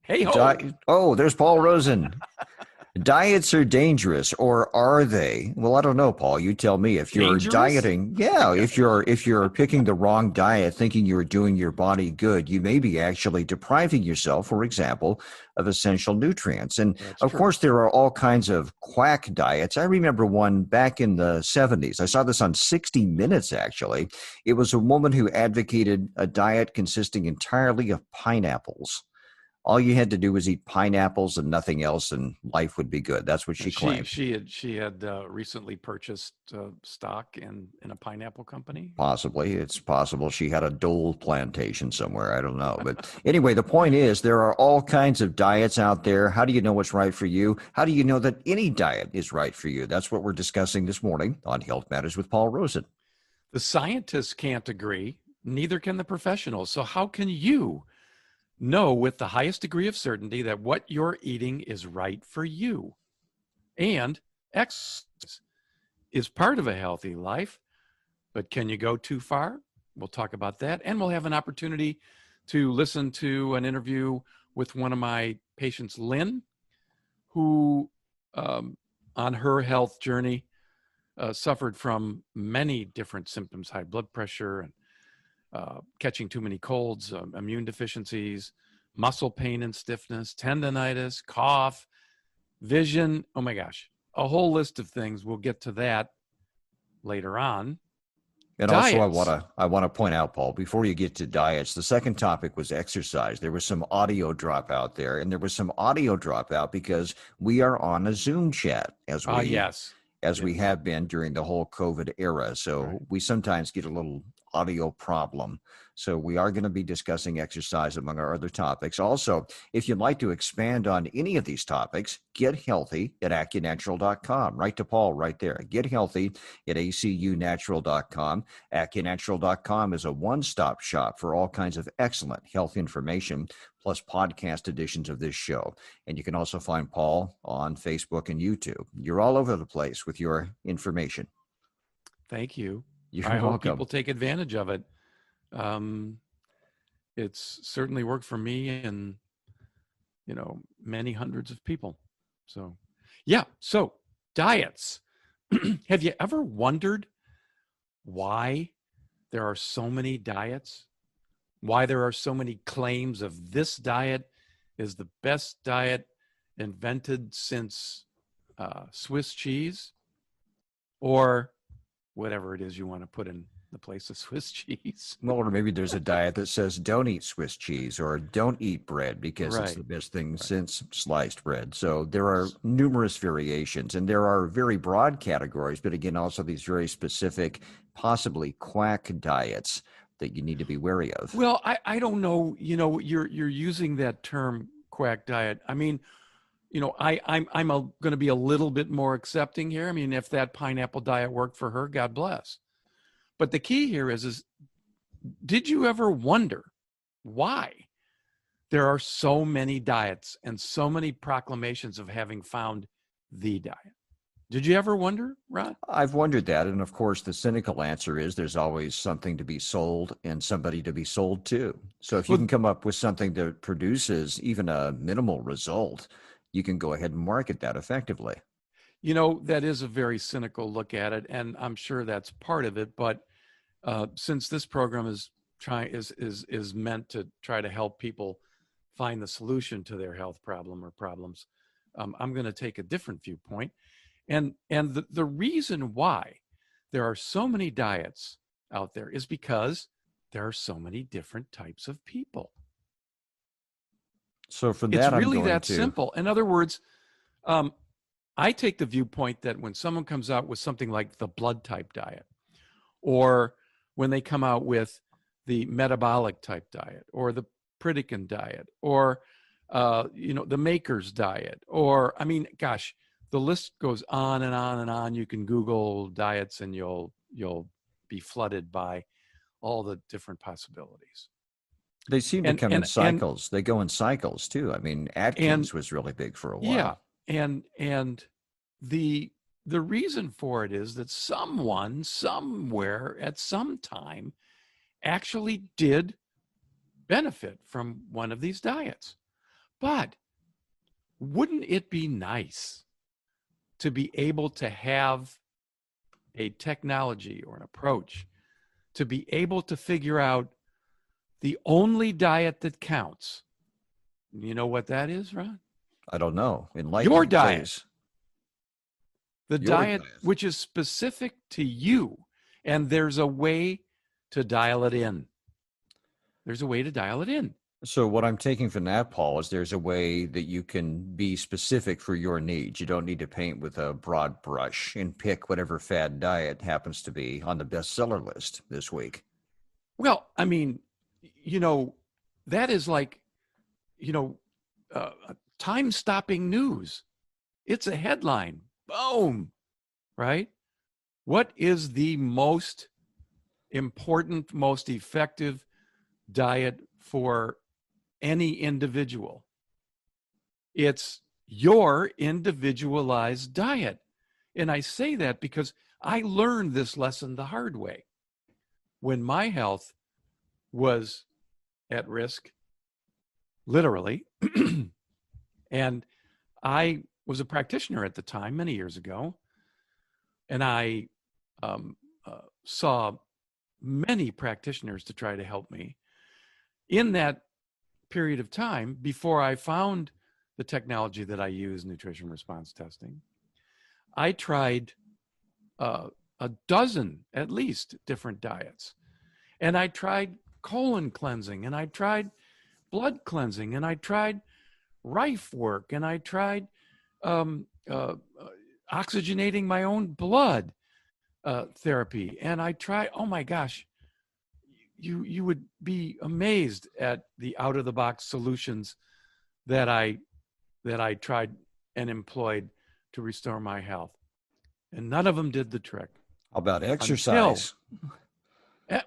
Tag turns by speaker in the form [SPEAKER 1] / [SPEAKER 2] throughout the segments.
[SPEAKER 1] Hey ho.
[SPEAKER 2] Oh, there's Paul Rosen. Diets are dangerous, or are they? Well, I don't know, Paul. You tell me. If you're
[SPEAKER 1] Dangerous?
[SPEAKER 2] dieting, yeah, if you're picking the wrong diet, thinking you're doing your body good, you may be actually depriving yourself, for example, of essential nutrients. And
[SPEAKER 1] That's
[SPEAKER 2] of
[SPEAKER 1] true.
[SPEAKER 2] course, there are all kinds of quack diets. I remember one back in the 70s. I saw this on 60 Minutes, actually. It was a woman who advocated a diet consisting entirely of pineapples. All you had to do was eat pineapples and nothing else, and life would be good. That's what she
[SPEAKER 1] She
[SPEAKER 2] claimed.
[SPEAKER 1] she had she had recently purchased stock in a pineapple company.
[SPEAKER 2] Possibly. It's possible she had a Dole plantation somewhere. I don't know. But anyway, the point is there are all kinds of diets out there. How do you know what's right for you? How do you know that any diet is right for you? That's what we're discussing this morning on Health Matters with Paul Rosen.
[SPEAKER 1] The scientists can't agree, neither can the professionals. So how can you know with the highest degree of certainty that what you're eating is right for you? And exercise is part of a healthy life, but can you go too far? We'll talk about that. And we'll have an opportunity to listen to an interview with one of my patients, Lynn, who on her health journey suffered from many different symptoms, high blood pressure and catching too many colds, immune deficiencies, muscle pain and stiffness, tendonitis, cough, vision. Oh my gosh, a whole list of things. We'll get to that later on.
[SPEAKER 2] And also, I want
[SPEAKER 1] Diets.
[SPEAKER 2] to I want to point out, Paul, before you get to diets, the second topic was exercise. There was some audio drop out there, and there was some audio drop out because we are on a Zoom chat as we
[SPEAKER 1] Yes.
[SPEAKER 2] as we
[SPEAKER 1] Yes.
[SPEAKER 2] have been during the whole COVID era.
[SPEAKER 1] Right.
[SPEAKER 2] So we sometimes get a little audio problem. So we are going to be discussing exercise among our other topics. Also, if you'd like to expand on any of these topics, get healthy at AccuNatural.com. Right to Paul right there. Get healthy at ACUNatural.com. AccuNatural.com is a one-stop shop for all kinds of excellent health information, plus podcast editions of this show. And you can also find Paul on Facebook and YouTube. You're all over the place with your information.
[SPEAKER 1] Thank you.
[SPEAKER 2] You're
[SPEAKER 1] I hope
[SPEAKER 2] welcome.
[SPEAKER 1] people take advantage of it. Um, it's certainly worked for me and many hundreds of people. So, yeah. So diets. Have you ever wondered why there are so many diets? Why there are so many claims of this diet is the best diet invented since Swiss cheese, or whatever it is you want to put in the place of Swiss cheese.
[SPEAKER 2] Well, or maybe there's a diet that says don't eat Swiss cheese or don't eat bread because it's
[SPEAKER 1] Right,
[SPEAKER 2] the best thing
[SPEAKER 1] right.
[SPEAKER 2] since sliced bread. So there are numerous variations and there are very broad categories, but again, also these very specific, possibly quack diets that you need to be wary of.
[SPEAKER 1] Well, I don't know. You're using that term quack diet. I mean, I'm going to be a little bit more accepting here. I mean, if that pineapple diet worked for her, God bless. But the key here is did you ever wonder why there are so many diets and so many proclamations of having found the diet? Did you ever wonder, Rod?
[SPEAKER 2] I've wondered that. And of course, the cynical answer is there's always something to be sold and somebody to be sold to. So if you can
[SPEAKER 1] Well,
[SPEAKER 2] come up with something that produces even a minimal result, you can go ahead and market that effectively.
[SPEAKER 1] that is a very cynical look at it, and I'm sure that's part of it. But since this program is meant to try to help people find the solution to their health problem or problems, I'm going to take a different viewpoint. And the reason why there are so many diets out there is because there are so many different types of people.
[SPEAKER 2] So for
[SPEAKER 1] It's
[SPEAKER 2] that, I'm
[SPEAKER 1] really
[SPEAKER 2] going
[SPEAKER 1] that
[SPEAKER 2] to,
[SPEAKER 1] simple. In other words, um, I take the viewpoint that when someone comes out with something like the blood type diet, or when they come out with the metabolic type diet, or the Pritikin diet, or the Maker's diet, or I mean, gosh, the list goes on and on and on. You can Google diets, and you'll be flooded by all the different possibilities.
[SPEAKER 2] they seem to
[SPEAKER 1] And
[SPEAKER 2] come in
[SPEAKER 1] and and
[SPEAKER 2] cycles. They go in cycles too. I mean,
[SPEAKER 1] and
[SPEAKER 2] Atkins was really big for a
[SPEAKER 1] yeah,
[SPEAKER 2] while.
[SPEAKER 1] and the the reason for it is that someone somewhere at some time actually did benefit from one of these diets. But wouldn't it be nice to be able to have a technology or an approach to be able to figure out the only diet that counts? You know what that is, Ron?
[SPEAKER 2] I don't know. Enlighten
[SPEAKER 1] Your
[SPEAKER 2] me,
[SPEAKER 1] diet.
[SPEAKER 2] please.
[SPEAKER 1] The
[SPEAKER 2] Your
[SPEAKER 1] diet
[SPEAKER 2] diet.
[SPEAKER 1] which is specific to you. And there's a way to dial it in. There's a way to dial it in.
[SPEAKER 2] So what I'm taking from that, Paul, is there's a way that you can be specific for your needs. You don't need to paint with a broad brush and pick whatever fad diet happens to be on the bestseller list this week.
[SPEAKER 1] Well, I mean, that is like, time-stopping news. It's a headline. Boom. Right? What is the most important, most effective diet for any individual? It's your individualized diet. And I say that because I learned this lesson the hard way. When my health was at risk, literally, and I was a practitioner at the time, many years ago, and I saw many practitioners to try to help me. In that period of time, before I found the technology that I use, nutrition response testing, I tried a dozen, at least, different diets. And I tried colon cleansing, and I tried blood cleansing, and I tried rife work, and I tried oxygenating my own blood therapy. And I tried, oh my gosh, you would be amazed at the out of the box solutions that I tried and employed to restore my health, and none of them did the trick.
[SPEAKER 2] How about exercise?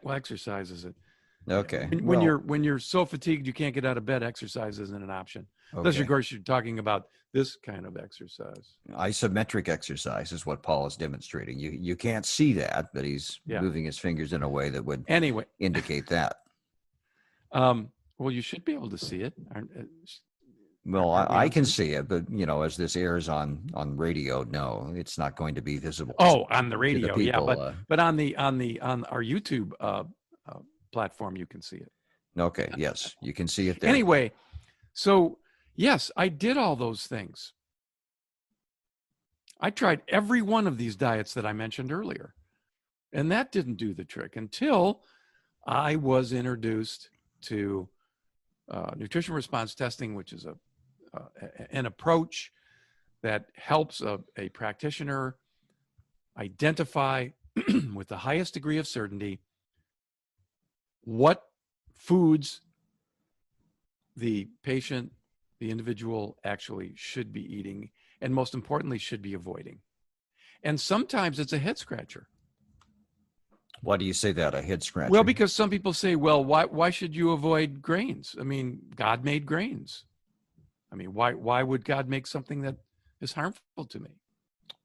[SPEAKER 1] Well, exercise is it.
[SPEAKER 2] Okay.
[SPEAKER 1] When you're so fatigued you can't get out of bed, exercise isn't an option. Unless, of course, you're talking about this kind of exercise.
[SPEAKER 2] Isometric exercise is what Paul is demonstrating. You can't see that, but he's moving his fingers in a way that would indicate that.
[SPEAKER 1] Well, you should be able to see it.
[SPEAKER 2] Well, I can see it, but as this airs on radio, no, it's not going to be visible.
[SPEAKER 1] Oh, on the radio,
[SPEAKER 2] people,
[SPEAKER 1] but on our YouTube platform, you can see it.
[SPEAKER 2] Okay, yes, you can see it there.
[SPEAKER 1] Anyway, so yes, I did all those things. I tried every one of these diets that I mentioned earlier, and that didn't do the trick until I was introduced to nutrition response testing, which is an approach that helps a practitioner identify with the highest degree of certainty what foods the patient, the individual, actually should be eating, and most importantly, should be avoiding. And sometimes it's a head scratcher.
[SPEAKER 2] Why do you say that, a head scratcher?
[SPEAKER 1] Well, because some people say, well, why should you avoid grains? I mean, God made grains. I mean, why would God make something that is harmful to me?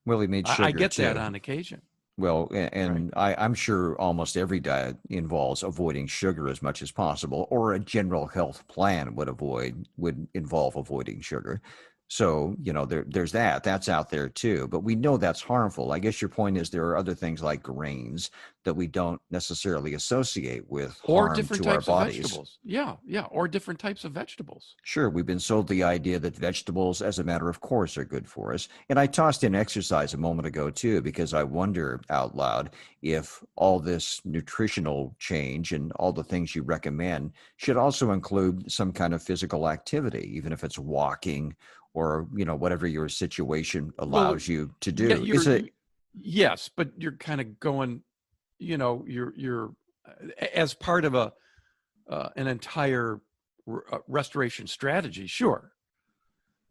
[SPEAKER 2] Well, he made sugar
[SPEAKER 1] I get
[SPEAKER 2] too.
[SPEAKER 1] that on occasion.
[SPEAKER 2] Well, and right. I'm sure almost every diet involves avoiding sugar as much as possible, or a general health plan would involve avoiding sugar. So, there's that's out there too, but we know that's harmful. I guess your point is there are other things like grains that we don't necessarily associate with harm to our bodies.
[SPEAKER 1] Of vegetables. Yeah. Or different types of vegetables.
[SPEAKER 2] Sure. We've been sold the idea that vegetables, as a matter of course, are good for us. And I tossed in exercise a moment ago too, because I wonder out loud if all this nutritional change and all the things you recommend should also include some kind of physical activity, even if it's walking or, whatever your situation allows you to do.
[SPEAKER 1] Yes, but you're kind of going, you're as part of an entire restoration strategy, sure.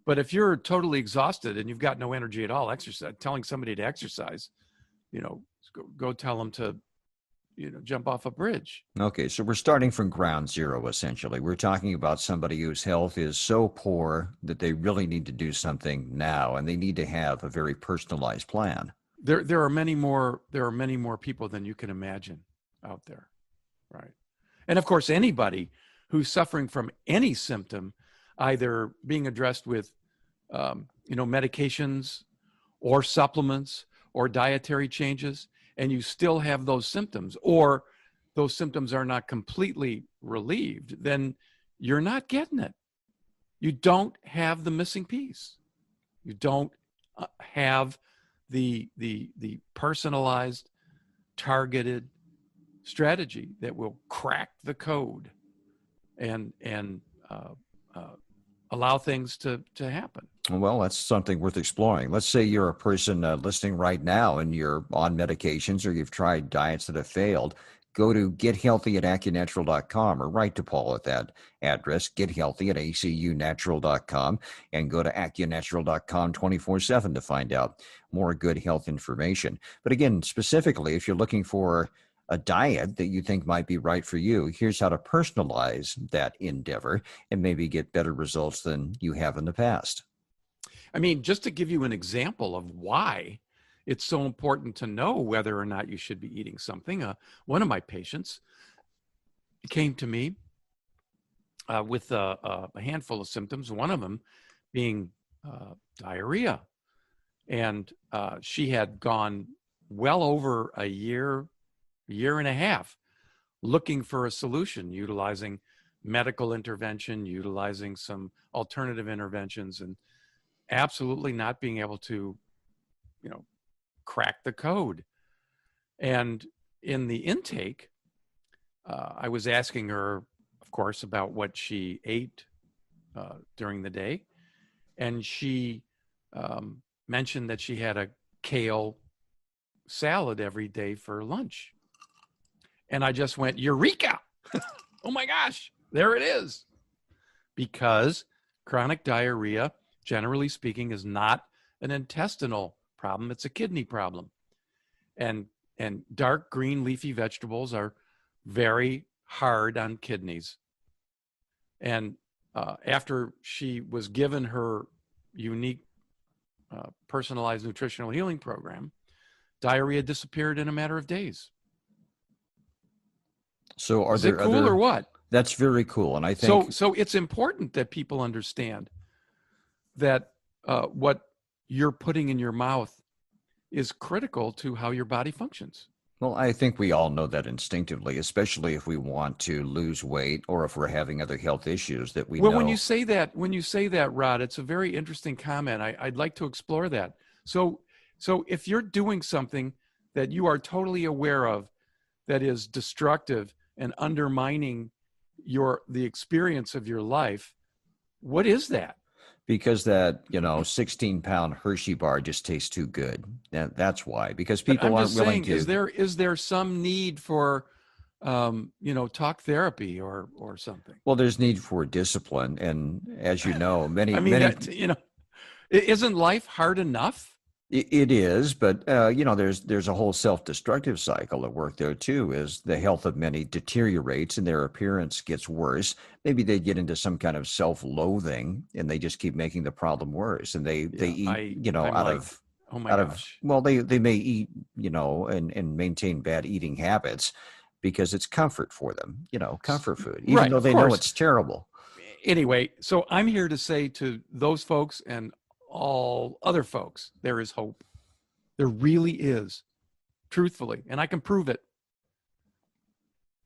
[SPEAKER 1] But if you're totally exhausted and you've got no energy at all, telling somebody to exercise, go tell them to, jump off a bridge.
[SPEAKER 2] Okay, so we're starting from ground zero, essentially. We're talking about somebody whose health is so poor that they really need to do something now, and they need to have a very personalized plan.
[SPEAKER 1] There are many more people than you can imagine out there, right? And of course, anybody who's suffering from any symptom, either being addressed with, medications or supplements or dietary changes, and you still have those symptoms, or those symptoms are not completely relieved, then you're not getting it. You don't have the missing piece. You don't have the personalized, targeted strategy that will crack the code and allow things to happen.
[SPEAKER 2] Well, that's something worth exploring. Let's say you're a person listening right now and you're on medications or you've tried diets that have failed. Go to gethealthy@acunatural.com or write to Paul at that address, gethealthy@acunatural.com, and go to acunatural.com 24/7 to find out more good health information. But again, specifically, if you're looking for a diet that you think might be right for you, here's how to personalize that endeavor and maybe get better results than you have in the past.
[SPEAKER 1] I mean, just to give you an example of why it's so important to know whether or not you should be eating something, one of my patients came to me with a handful of symptoms, one of them being diarrhea. And she had gone well over a year and a half looking for a solution, utilizing medical intervention, utilizing some alternative interventions, and absolutely not being able to, crack the code. And in the intake, I was asking her, of course, about what she ate during the day. And she mentioned that she had a kale salad every day for lunch. And I just went, Eureka! Oh my gosh, there it is. Because chronic diarrhea, generally speaking, is not an intestinal problem, it's a kidney problem. And dark green leafy vegetables are very hard on kidneys. And after she was given her unique personalized nutritional healing program, diarrhea disappeared in a matter of days.
[SPEAKER 2] So
[SPEAKER 1] is it cool or what?
[SPEAKER 2] That's very cool. And I think
[SPEAKER 1] so it's important that people understand that what you're putting in your mouth is critical to how your body functions.
[SPEAKER 2] Well, I think we all know that instinctively, especially if we want to lose weight or if we're having other health issues that we know.
[SPEAKER 1] When you say that, Rod, it's a very interesting comment. I'd like to explore that. So if you're doing something that you are totally aware of that is destructive and undermining the experience of your life, what is that?
[SPEAKER 2] Because that 16-pound Hershey bar just tastes too good. That's why. Because people aren't willing to.
[SPEAKER 1] Is there some need for talk therapy or something?
[SPEAKER 2] Well, there's need for discipline, and as you know, many.
[SPEAKER 1] Isn't life hard enough?
[SPEAKER 2] It is, but there's a whole self-destructive cycle at work there too. Is the health of many deteriorates and their appearance gets worse. Maybe they get into some kind of self-loathing, and they just keep making the problem worse. And they eat,
[SPEAKER 1] oh my gosh.
[SPEAKER 2] Well, they may eat, and maintain bad eating habits because it's comfort for them. Comfort food, even though they know it's terrible.
[SPEAKER 1] Anyway, so I'm here to say to those folks and all other folks, there is hope. There really is, truthfully, and I can prove it.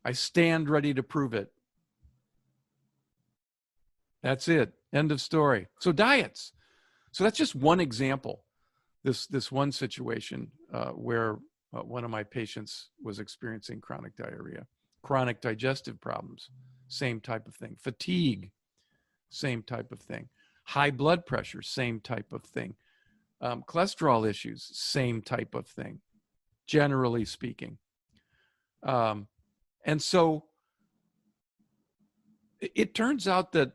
[SPEAKER 1] I stand ready to prove it. That's it. End of story. So diets. So that's just one example. This one situation where one of my patients was experiencing chronic diarrhea, chronic digestive problems, same type of thing. Fatigue, same type of thing. High blood pressure, same type of thing. Cholesterol issues, same type of thing, generally speaking. And so it turns out that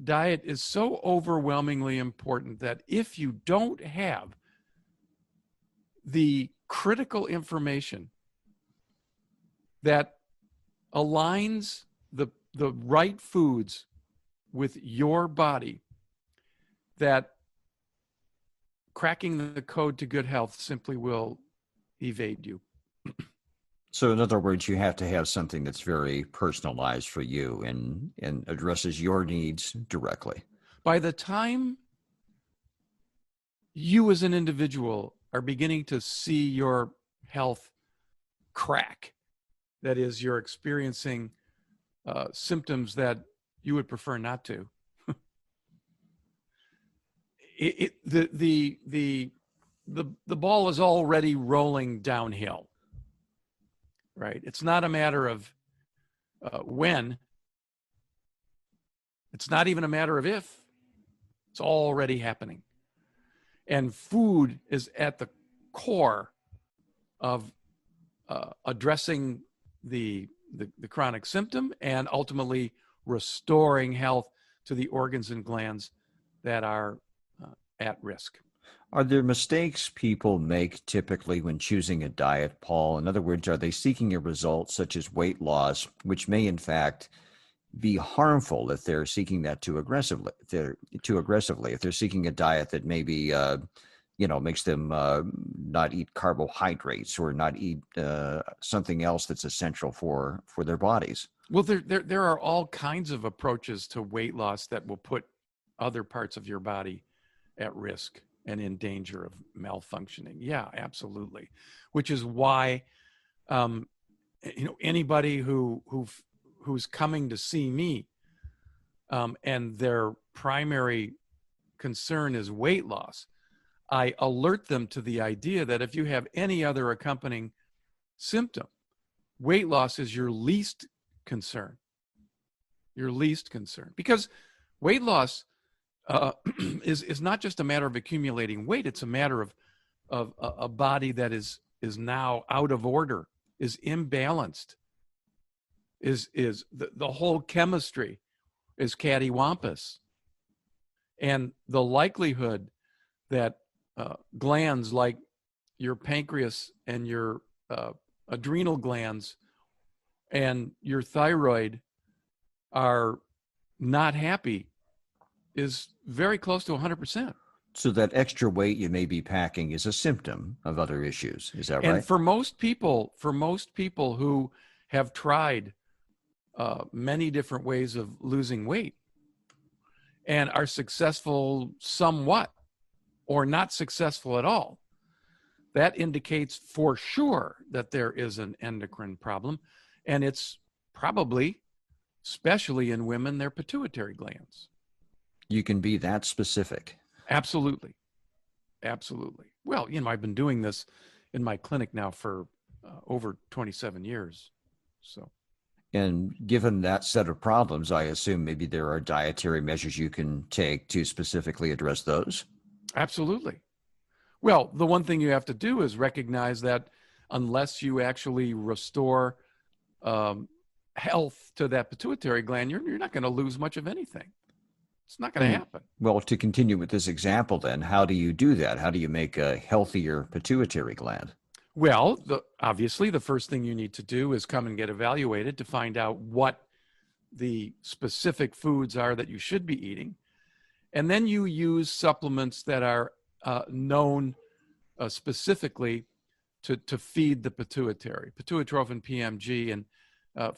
[SPEAKER 1] diet is so overwhelmingly important that if you don't have the critical information that aligns the right foods with your body, that cracking the code to good health simply will evade you.
[SPEAKER 2] So, in other words, you have to have something that's very personalized for you and addresses your needs directly.
[SPEAKER 1] By the time you as an individual are beginning to see your health crack, that is, you're experiencing symptoms that you would prefer not to, the ball is already rolling downhill, right? It's not a matter of when. It's not even a matter of if. It's already happening. And food is at the core of addressing the chronic symptom and ultimately restoring health to the organs and glands that are at risk.
[SPEAKER 2] Are there mistakes people make typically when choosing a diet, Paul? In other words, are they seeking a result such as weight loss, which may in fact be harmful if they're seeking that too aggressively? If they're seeking a diet that maybe makes them not eat carbohydrates or not eat something else that's essential for their bodies.
[SPEAKER 1] Well, there are all kinds of approaches to weight loss that will put other parts of your body at risk and in danger of malfunctioning. Yeah, absolutely. Which is why, anybody who's coming to see me, and their primary concern is weight loss, I alert them to the idea that if you have any other accompanying symptom, weight loss is your least concern. Your least concern, because weight loss is not just a matter of accumulating weight. It's a matter of a body that is now out of order, is imbalanced, is the whole chemistry is cattywampus, and the likelihood that glands like your pancreas and your adrenal glands and your thyroid are not happy is very close to 100%.
[SPEAKER 2] So that extra weight you may be packing is a symptom of other issues. Is that right?
[SPEAKER 1] And for most people who have tried many different ways of losing weight and are successful somewhat or not successful at all, that indicates for sure that there is an endocrine problem, and it's probably, especially in women, their pituitary glands.
[SPEAKER 2] You can be that specific.
[SPEAKER 1] Absolutely. Absolutely. Well, I've been doing this in my clinic now for over 27 years. So.
[SPEAKER 2] And given that set of problems, I assume maybe there are dietary measures you can take to specifically address those?
[SPEAKER 1] Absolutely. Well, the one thing you have to do is recognize that unless you actually restore health to that pituitary gland, you're not going to lose much of anything. It's not going to happen.
[SPEAKER 2] Well, to continue with this example then, how do you do that? How do you make a healthier pituitary gland?
[SPEAKER 1] Well, obviously, the first thing you need to do is come and get evaluated to find out what the specific foods are that you should be eating. And then you use supplements that are known specifically to feed the pituitary, pituitrophin PMG. And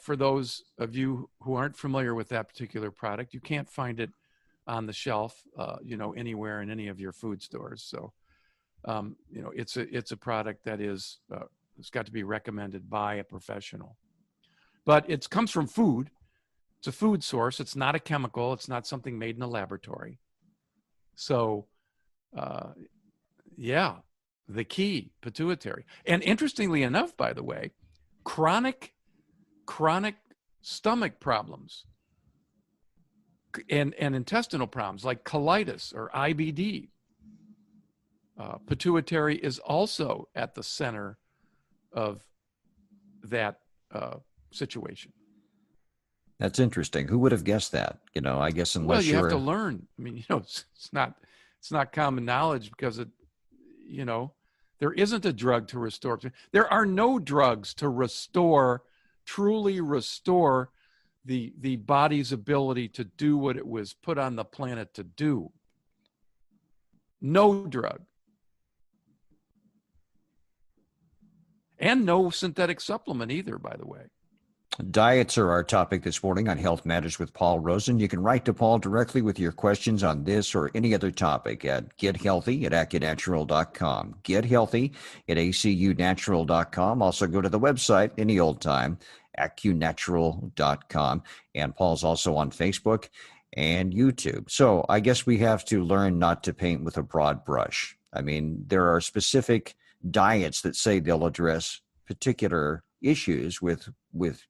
[SPEAKER 1] for those of you who aren't familiar with that particular product, you can't find it on the shelf, anywhere in any of your food stores. So, it's a product that it's got to be recommended by a professional. But it comes from food. It's a food source. It's not a chemical. It's not something made in a laboratory. So, the key, pituitary. And interestingly enough, by the way, chronic stomach problems and intestinal problems like colitis or IBD, pituitary is also at the center of that situation.
[SPEAKER 2] That's interesting. Who would have guessed that? I guess unless
[SPEAKER 1] you have to learn. I mean, it's not common knowledge because there isn't a drug to restore. There are no drugs to truly restore the body's ability to do what it was put on the planet to do. No drug. And no synthetic supplement either, by the way.
[SPEAKER 2] Diets are our topic this morning on Health Matters with Paul Rosen. You can write to Paul directly with your questions on this or any other topic at gethealthy@acunatural.com. Gethealthy@acunatural.com. Also go to the website any old time, acunatural.com. And Paul's also on Facebook and YouTube. So I guess we have to learn not to paint with a broad brush. I mean, there are specific diets that say they'll address particular issues with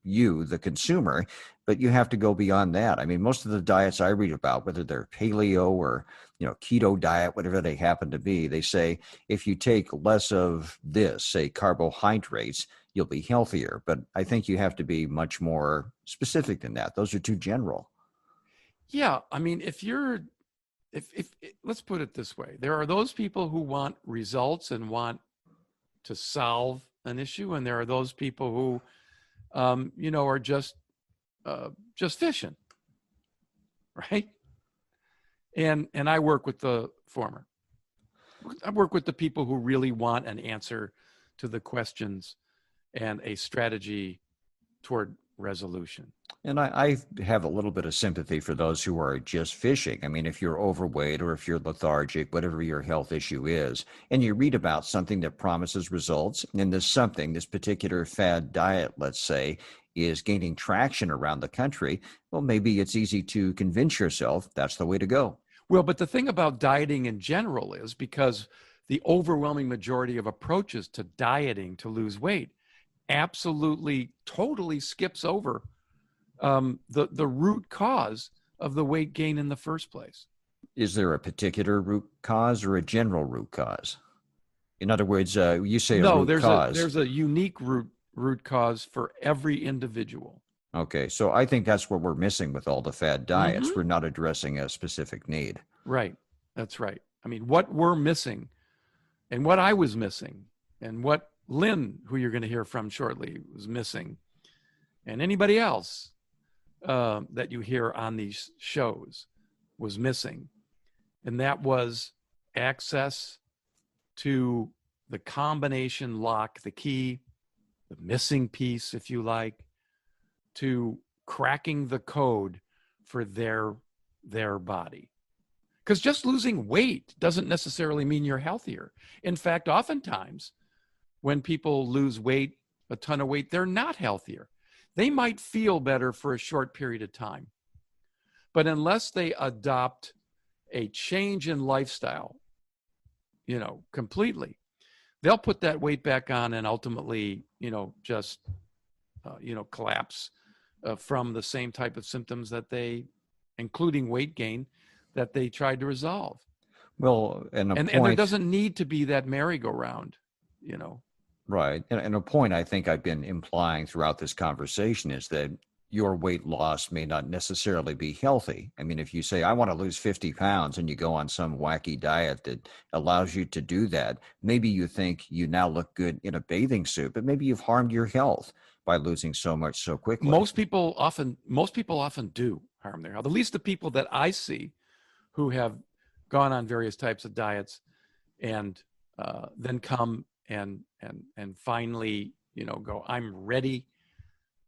[SPEAKER 2] you, the consumer, but you have to go beyond that. I mean, most of the diets I read about, whether they're paleo or keto diet, whatever they happen to be, they say if you take less of this, say carbohydrates, you'll be healthier. But I think you have to be much more specific than that. Those are too general.
[SPEAKER 1] Yeah, I mean, if let's put it this way, there are those people who want results and want to solve an issue, and there are those people who are just fishing, right? And I work with the former. I work with the people who really want an answer to the questions and a strategy toward resolution.
[SPEAKER 2] And I have a little bit of sympathy for those who are just fishing. I mean, if you're overweight or if you're lethargic, whatever your health issue is, and you read about something that promises results, and this particular fad diet, let's say, is gaining traction around the country, well, maybe it's easy to convince yourself that's the way to go.
[SPEAKER 1] Well, but the thing about dieting in general is because the overwhelming majority of approaches to dieting to lose weight absolutely, totally skips over the root cause of the weight gain in the first place.
[SPEAKER 2] Is there a particular root cause or a general root cause? In other words, you say a root cause.
[SPEAKER 1] There's a unique root cause for every individual.
[SPEAKER 2] Okay, so I think that's what we're missing with all the fad diets.
[SPEAKER 1] Mm-hmm.
[SPEAKER 2] We're not addressing a specific need.
[SPEAKER 1] Right, that's right. I mean, what we're missing, and what I was missing, and what Lynn, who you're going to hear from shortly, was missing, and anybody else that you hear on these shows was missing. And that was access to the combination lock, the key, the missing piece, if you like, to cracking the code for their body. Because just losing weight doesn't necessarily mean you're healthier. In fact, oftentimes when people lose weight, a ton of weight, they're not healthier. They might feel better for a short period of time. But unless they adopt a change in lifestyle, completely, they'll put that weight back on and ultimately, just, collapse from the same type of symptoms that including weight gain, that they tried to resolve.
[SPEAKER 2] Well, and
[SPEAKER 1] there doesn't need to be that merry-go-round,
[SPEAKER 2] Right. And a point I think I've been implying throughout this conversation is that your weight loss may not necessarily be healthy. I mean, if you say, I want to lose 50 pounds and you go on some wacky diet that allows you to do that, maybe you think you now look good in a bathing suit, but maybe you've harmed your health by losing so much so quickly.
[SPEAKER 1] Most people often do harm their health, at least the people that I see who have gone on various types of diets and then come and finally, go, I'm ready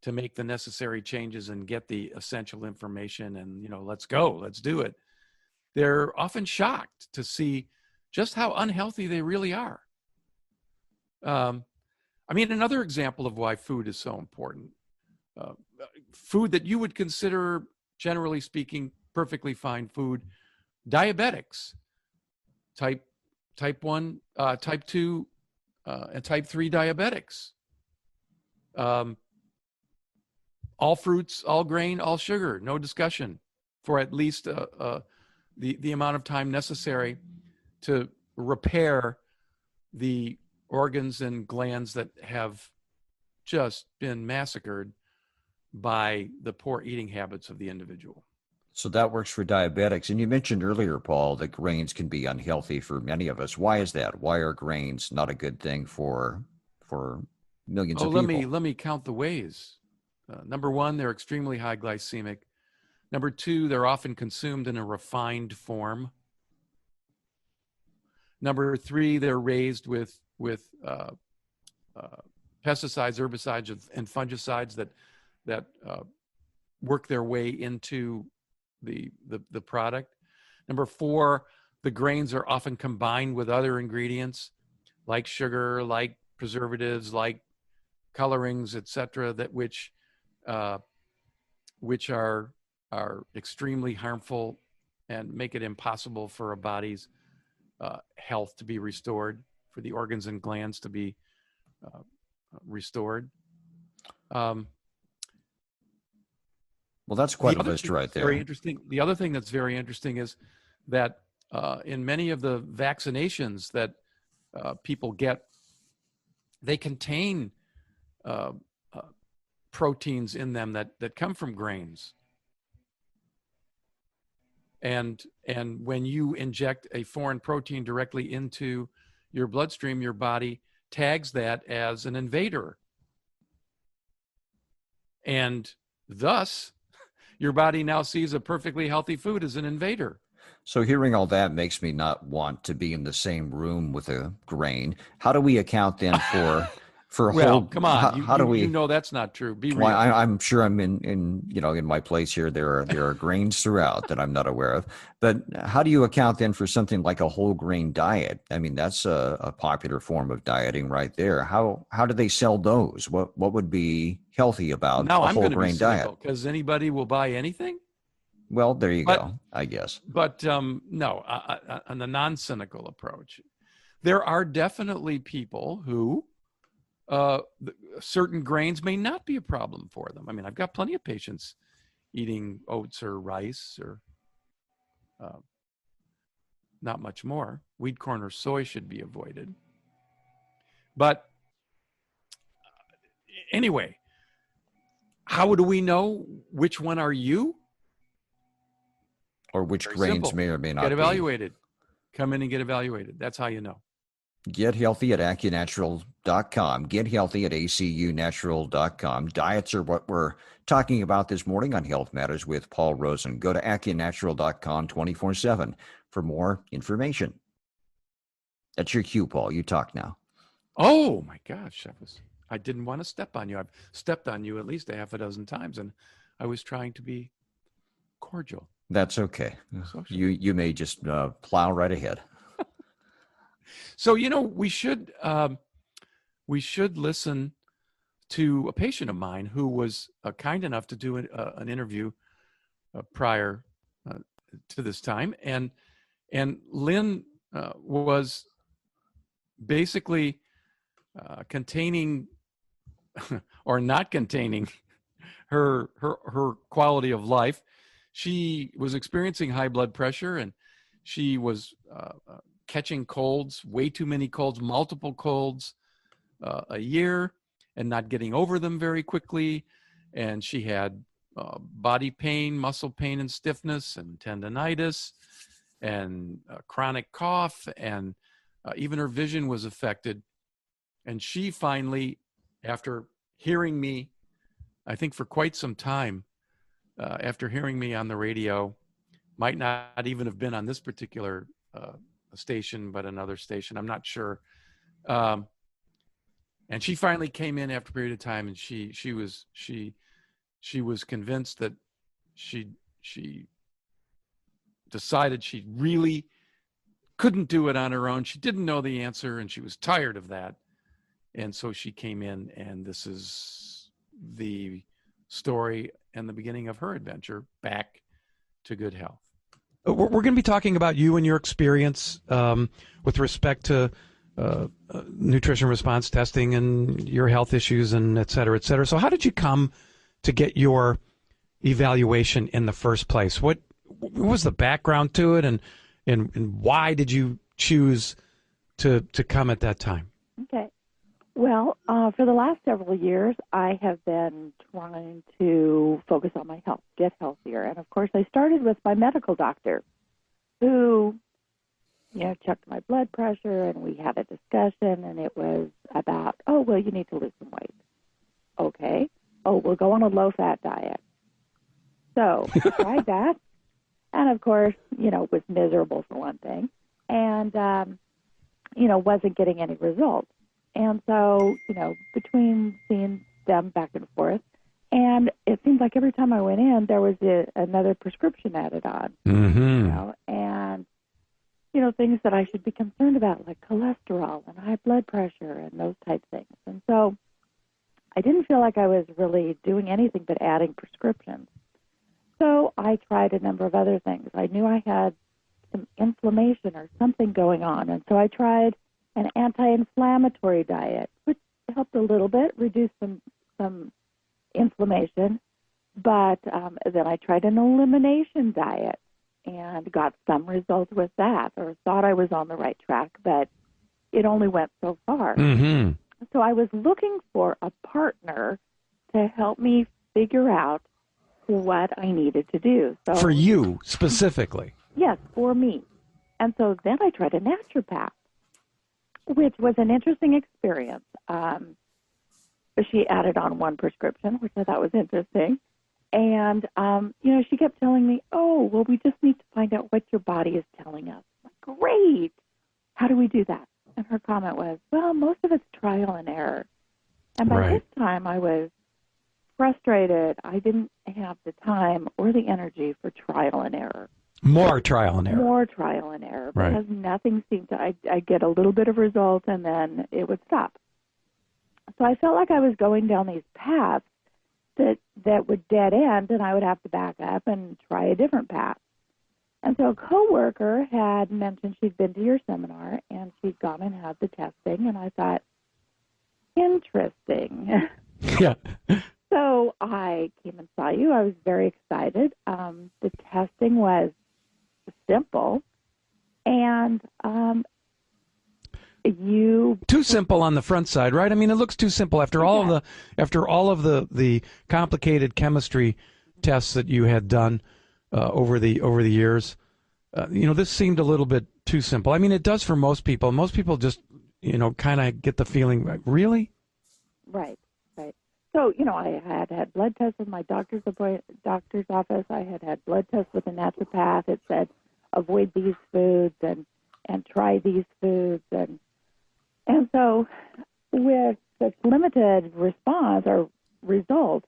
[SPEAKER 1] to make the necessary changes and get the essential information and, let's go, let's do it. They're often shocked to see just how unhealthy they really are. I mean, another example of why food is so important, food that you would consider, generally speaking, perfectly fine food, diabetics, type 1, type 2, and type 3 diabetics, all fruits, all grain, all sugar, no discussion, for at least the amount of time necessary to repair the organs and glands that have just been massacred by the poor eating habits of the individual.
[SPEAKER 2] So that works for diabetics. And you mentioned earlier, Paul, that grains can be unhealthy for many of us. Why is that? Why are grains not a good thing for millions of people?
[SPEAKER 1] Let me count the ways. Number one, they're extremely high glycemic. Number two, they're often consumed in a refined form. Number three, they're raised with pesticides, herbicides, and fungicides that work their way into the product. Number 4, the grains are often combined with other ingredients like sugar, like preservatives, like colorings, etc., that which are extremely harmful and make it impossible for a body's health to be restored, for the organs and glands to be restored.
[SPEAKER 2] Well, that's quite a list right there.
[SPEAKER 1] Very interesting. The other thing that's very interesting is that in many of the vaccinations that people get, they contain proteins in them that come from grains. And when you inject a foreign protein directly into your bloodstream, your body tags that as an invader. And thus, your body now sees a perfectly healthy food as an invader.
[SPEAKER 2] So hearing all that makes me not want to be in the same room with a grain. How do we account then for
[SPEAKER 1] well,
[SPEAKER 2] whole?
[SPEAKER 1] Come on,
[SPEAKER 2] how do we?
[SPEAKER 1] You know that's not true. Be real.
[SPEAKER 2] Well, I'm sure I'm in my place here. There are grains throughout that I'm not aware of. But how do you account then for something like a whole grain diet? I mean, that's a popular form of dieting right there. How do they sell those? What would be healthy about a whole grain diet?
[SPEAKER 1] Because anybody will buy anything.
[SPEAKER 2] Well, there you go, I guess.
[SPEAKER 1] But no, on the non-cynical approach, there are definitely people who certain grains may not be a problem for them. I mean, I've got plenty of patients eating oats or rice or not much more. Wheat, corn, or soy should be avoided. But anyway, how do we know which one are you?
[SPEAKER 2] Or which
[SPEAKER 1] Very
[SPEAKER 2] grains
[SPEAKER 1] simple.
[SPEAKER 2] may or may not
[SPEAKER 1] get
[SPEAKER 2] be.
[SPEAKER 1] evaluated. Come in and get evaluated. That's how you know.
[SPEAKER 2] Get healthy at AccuNatural.com. Get healthy at ACUNatural.com. Diets are what we're talking about this morning on Health Matters with Paul Rosen. Go to AccuNatural.com 24/7 for more information. That's your cue, Paul. You talk now.
[SPEAKER 1] Oh my gosh, I didn't want to step on you. I've stepped on you at least a half a dozen times, and I was trying to be cordial.
[SPEAKER 2] That's okay. You may just plow right ahead.
[SPEAKER 1] So we should listen to a patient of mine who was kind enough to do an interview prior to this time, and Lynn was basically containing or not containing her quality of life. She was experiencing high blood pressure, and she was catching colds, way too many colds, multiple colds a year, and not getting over them very quickly. And she had body pain, muscle pain and stiffness, and tendonitis, and chronic cough, and even her vision was affected. And she finally, after hearing me, I think for quite some time, after hearing me on the radio, might not even have been on this particular station, but another station, I'm not sure. And she finally came in after a period of time, and she was convinced that she decided she really couldn't do it on her own. She didn't know the answer, and she was tired of that. And so she came in, and this is the story and the beginning of her adventure back to good health.
[SPEAKER 3] We're going to be talking about you and your experience with respect to nutrition response testing and your health issues and et cetera, et cetera. So how did you come to get your evaluation in the first place? What was the background to it, and why did you choose to come at that time?
[SPEAKER 4] Okay. Well, for the last several years, I have been trying to focus on my health, get healthier. And, of course, I started with my medical doctor who, checked my blood pressure, and we had a discussion, and it was about, oh, well, you need to lose some weight. Okay. Oh, we'll go on a low-fat diet. So I tried that, and, of course, was miserable for one thing, and, wasn't getting any results. And so, between seeing them back and forth, and it seemed like every time I went in, there was another prescription added on, and, things that I should be concerned about, like cholesterol and high blood pressure and those type things. And so I didn't feel like I was really doing anything but adding prescriptions. So I tried a number of other things. I knew I had some inflammation or something going on, and so I tried an anti-inflammatory diet, which helped a little bit, reduce some inflammation. But then I tried an elimination diet and got some results with that, or thought I was on the right track, but it only went so far.
[SPEAKER 3] Mm-hmm.
[SPEAKER 4] So I was looking for a partner to help me figure out what I needed to do. So,
[SPEAKER 3] For you specifically?
[SPEAKER 4] Yes, for me. And so then I tried a naturopath, which was an interesting experience. She added on one prescription, which I thought was interesting. And, she kept telling me, we just need to find out what your body is telling us. I'm like, great. How do we do that? And her comment was, well, most of it's trial and error. And by this time, I was frustrated. I didn't have the time or the energy for trial and error.
[SPEAKER 3] More trial and error.
[SPEAKER 4] More trial and error. Because nothing seemed to, I'd get a little bit of result and then it would stop. So I felt like I was going down these paths that would dead end, and I would have to back up and try a different path. And so a coworker had mentioned she'd been to your seminar, and she'd gone and had the testing, and I thought, interesting.
[SPEAKER 3] Yeah.
[SPEAKER 4] So I came and saw you. I was very excited. The testing was simple, and
[SPEAKER 3] too simple on the front side, right? I mean, it looks too simple after all of the complicated chemistry tests that you had done over the years. This seemed a little bit too simple. I mean, it does for most people. Most people just kind of get the feeling, like, really?
[SPEAKER 4] Right. So, I had blood tests with my doctor's office. I had blood tests with a naturopath. It said, avoid these foods and try these foods. And so with such limited response or results,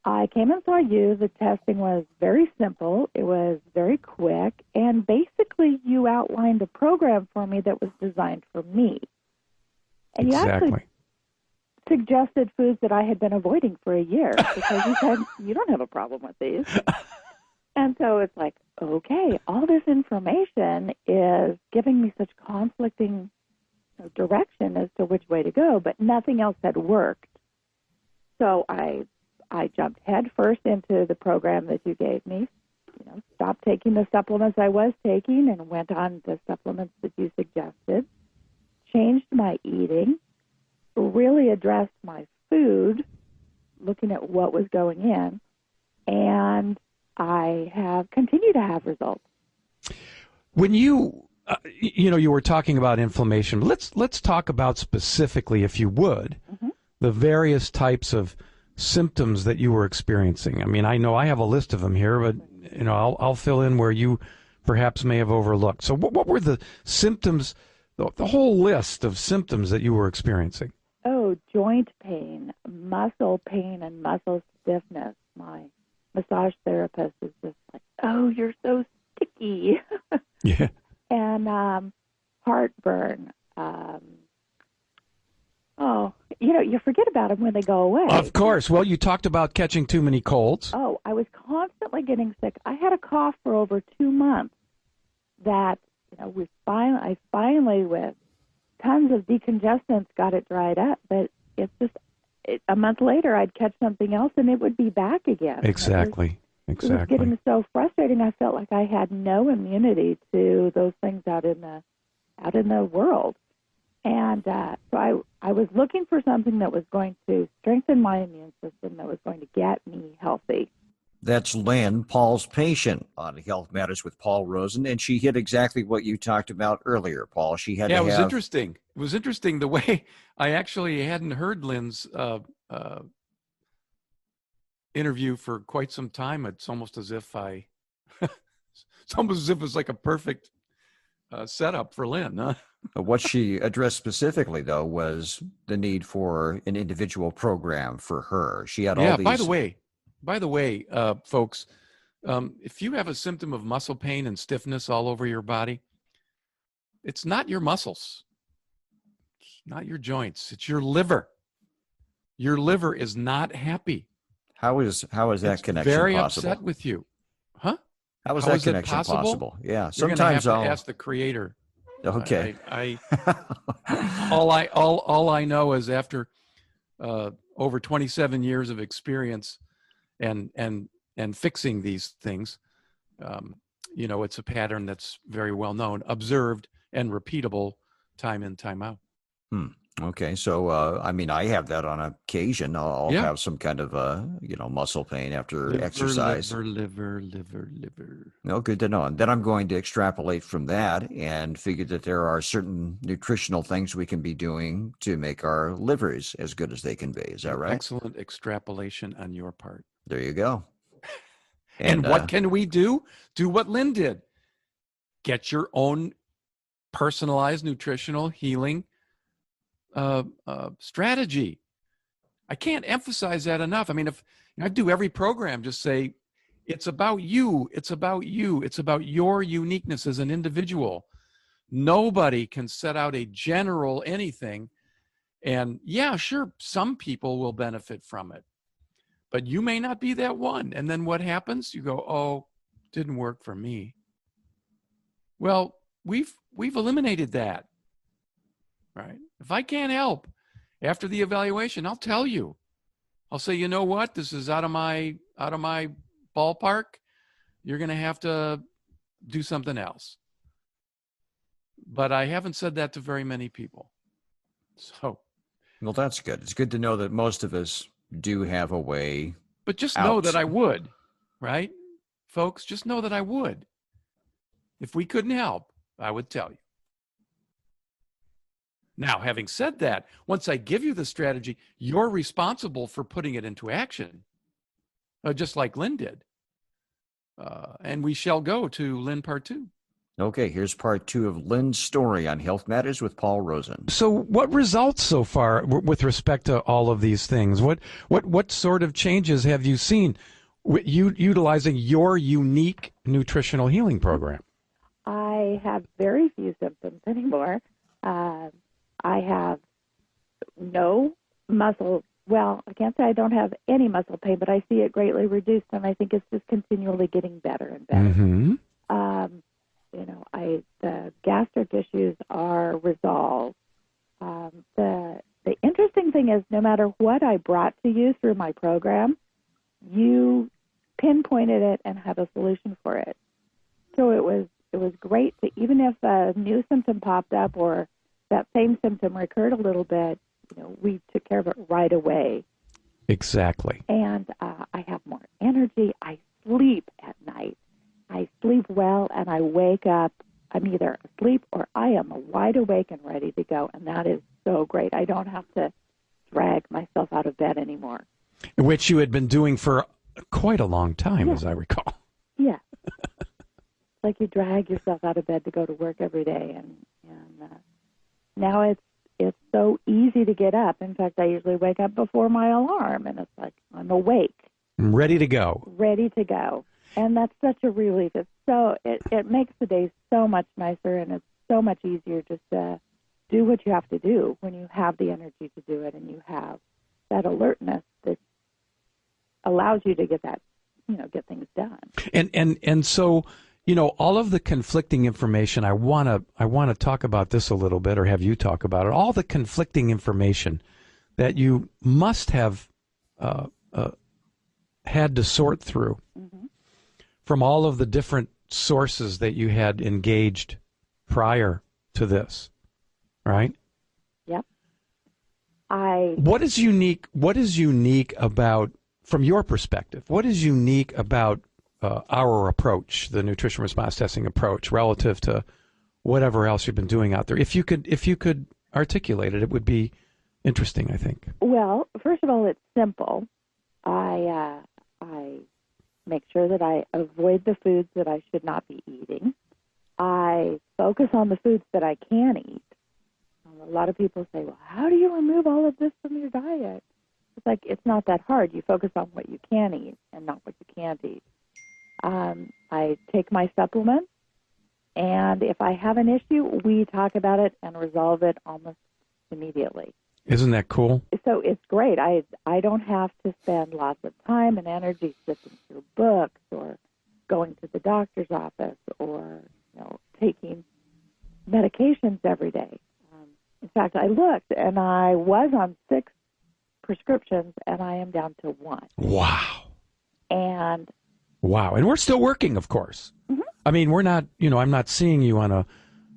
[SPEAKER 4] I came and saw you. The testing was very simple. It was very quick. And basically, you outlined a program for me that was designed for me. And you actually suggested foods that I had been avoiding for a year because you said, you don't have a problem with these. And so it's like, okay, all this information is giving me such conflicting direction as to which way to go, but nothing else had worked. So I jumped head first into the program that you gave me, stopped taking the supplements I was taking and went on the supplements that you suggested, changed my eating, really addressed my food, looking at what was going in, and I have continued to have results.
[SPEAKER 3] When you you were talking about inflammation. Let's talk about specifically, if you would, the various types of symptoms that you were experiencing. I mean, I know I have a list of them here, but I'll fill in where you perhaps may have overlooked. So, what were the symptoms? The whole list of symptoms that you were experiencing.
[SPEAKER 4] Oh, joint pain, muscle pain, and muscle stiffness. My massage therapist is just like, "Oh, you're so sticky."
[SPEAKER 3] Yeah.
[SPEAKER 4] And heartburn. You forget about them when they go away.
[SPEAKER 3] Of course. Well, you talked about catching too many colds.
[SPEAKER 4] Oh, I was constantly getting sick. I had a cough for over 2 months that, I finally, with tons of decongestants, got it dried up. But it's just, a month later, I'd catch something else and it would be back again.
[SPEAKER 3] Exactly.
[SPEAKER 4] It was getting so frustrating. I felt like I had no immunity to those things out in the world. And so I was looking for something that was going to strengthen my immune system, that was going to get me healthy.
[SPEAKER 2] That's Lynn, Paul's patient on Health Matters with Paul Rosen, and she hit exactly what you talked about earlier, Paul. She had to have...
[SPEAKER 1] it was interesting. It was interesting the way I actually hadn't heard Lynn's interview for quite some time. It's almost as if it was like a perfect setup for Lynn, huh?
[SPEAKER 2] What she addressed specifically, though, was the need for an individual program for her. She had all
[SPEAKER 1] Yeah.
[SPEAKER 2] these.
[SPEAKER 1] By the way, folks, if you have a symptom of muscle pain and stiffness all over your body, it's not your muscles, it's not your joints, it's your liver. Your liver is not happy.
[SPEAKER 2] How is that
[SPEAKER 1] It's
[SPEAKER 2] connection
[SPEAKER 1] very
[SPEAKER 2] possible?
[SPEAKER 1] upset with you. Huh?
[SPEAKER 2] How is
[SPEAKER 1] How
[SPEAKER 2] that
[SPEAKER 1] is it
[SPEAKER 2] connection
[SPEAKER 1] possible?
[SPEAKER 2] possible? Yeah,
[SPEAKER 1] You're going to have
[SPEAKER 2] sometimes
[SPEAKER 1] to
[SPEAKER 2] I'll.
[SPEAKER 1] ask the creator.
[SPEAKER 2] Okay.
[SPEAKER 1] All I know is after over 27 years of experience and fixing these things, it's a pattern that's very well known, observed, and repeatable time in, time out.
[SPEAKER 2] Okay, so I mean, I have that on occasion. I'll
[SPEAKER 1] Yeah.
[SPEAKER 2] have some kind of muscle pain after
[SPEAKER 1] Liver,
[SPEAKER 2] exercise.
[SPEAKER 1] liver.
[SPEAKER 2] No, good to know. And then I'm going to extrapolate from that and figure that there are certain nutritional things we can be doing to make our livers as good as they can be. Is that right?
[SPEAKER 1] Excellent extrapolation on your part.
[SPEAKER 2] There you go.
[SPEAKER 1] And what can we do? Do what Lynn did. Get your own personalized nutritional healing strategy. I can't emphasize that enough. I mean, if I do every program, just say, it's about you. It's about you. It's about your uniqueness as an individual. Nobody can set out a general anything. And yeah, sure, some people will benefit from it, but you may not be that one. And then what happens? You go, oh, didn't work for me. Well, we've eliminated that, right? If I can't help after the evaluation, I'll tell you. I'll say, you know what? This is out of my ballpark. You're going to have to do something else. But I haven't said that to very many people. So,
[SPEAKER 2] well, that's good. It's good to know that most of us do have a way.
[SPEAKER 1] But just know that I would, right? Folks, just know that I would. If we couldn't help, I would tell you. Now, having said that, once I give you the strategy, you're responsible for putting it into action, just like Lynn did. And we shall go to Lynn part 2.
[SPEAKER 2] Okay, here's part 2 of Lynn's story on Health Matters with Paul Rosen.
[SPEAKER 3] So what results so far with respect to all of these things? What sort of changes have you seen utilizing your unique nutritional healing program?
[SPEAKER 4] I have very few symptoms anymore. I have no muscle. Well, I can't say I don't have any muscle pain, but I see it greatly reduced, and I think it's just continually getting better and better.
[SPEAKER 3] Mm-hmm.
[SPEAKER 4] The gastric issues are resolved. The interesting thing is, no matter what I brought to you through my program, you pinpointed it and had a solution for it. So it was great to, even if a new symptom popped up or that same symptom recurred a little bit, we took care of it right away.
[SPEAKER 3] Exactly.
[SPEAKER 4] And I have more energy. I sleep at night. I sleep well, and I wake up. I'm either asleep or I am wide awake and ready to go, and that is so great. I don't have to drag myself out of bed anymore.
[SPEAKER 3] Which you had been doing for quite a long time, as I recall.
[SPEAKER 4] Yeah. Like you drag yourself out of bed to go to work every day, and now it's so easy to get up. In fact, I usually wake up before my alarm, and it's like I'm awake.
[SPEAKER 3] I'm ready to go.
[SPEAKER 4] Ready to go. And that's such a relief. It makes the day so much nicer, and it's so much easier just to do what you have to do when you have the energy to do it, and you have that alertness that allows you to get things done.
[SPEAKER 3] And so, all of the conflicting information, I want to talk about this a little bit, or have you talk about it. All the conflicting information that you must have had to sort through from all of the different sources that you had engaged prior to this, right?
[SPEAKER 4] Yep.
[SPEAKER 3] What is unique about, from your perspective, what is unique about our approach, the nutrition response testing approach, relative to whatever else you've been doing out there? If you could articulate it, it would be interesting, I think.
[SPEAKER 4] Well, first of all, it's simple. I make sure that I avoid the foods that I should not be eating. I focus on the foods that I can eat. a lot of people say, well, how do you remove all of this from your diet? It's like, it's not that hard. You focus on what you can eat and not what you can't eat. I take my supplements, and if I have an issue, we talk about it and resolve it almost immediately.
[SPEAKER 3] Isn't that cool?
[SPEAKER 4] So it's great. I don't have to spend lots of time and energy sifting through books or going to the doctor's office or taking medications every day. In fact, I looked, and I was on 6 prescriptions, and I am down to 1.
[SPEAKER 3] Wow.
[SPEAKER 4] And
[SPEAKER 3] we're still working, of course.
[SPEAKER 4] Mm-hmm.
[SPEAKER 3] I mean, we're not, I'm not seeing you on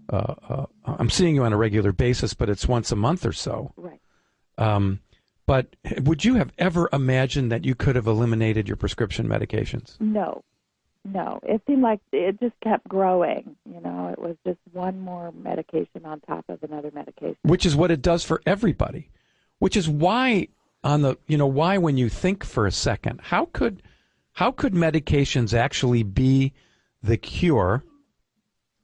[SPEAKER 3] I'm seeing you on a regular basis, but it's once a month or so.
[SPEAKER 4] Right.
[SPEAKER 3] But would you have ever imagined that you could have eliminated your prescription medications?
[SPEAKER 4] No. It seemed like it just kept growing. It was just one more medication on top of another medication.
[SPEAKER 3] Which is what it does for everybody. Which is why why when you think for a second, how could medications actually be the cure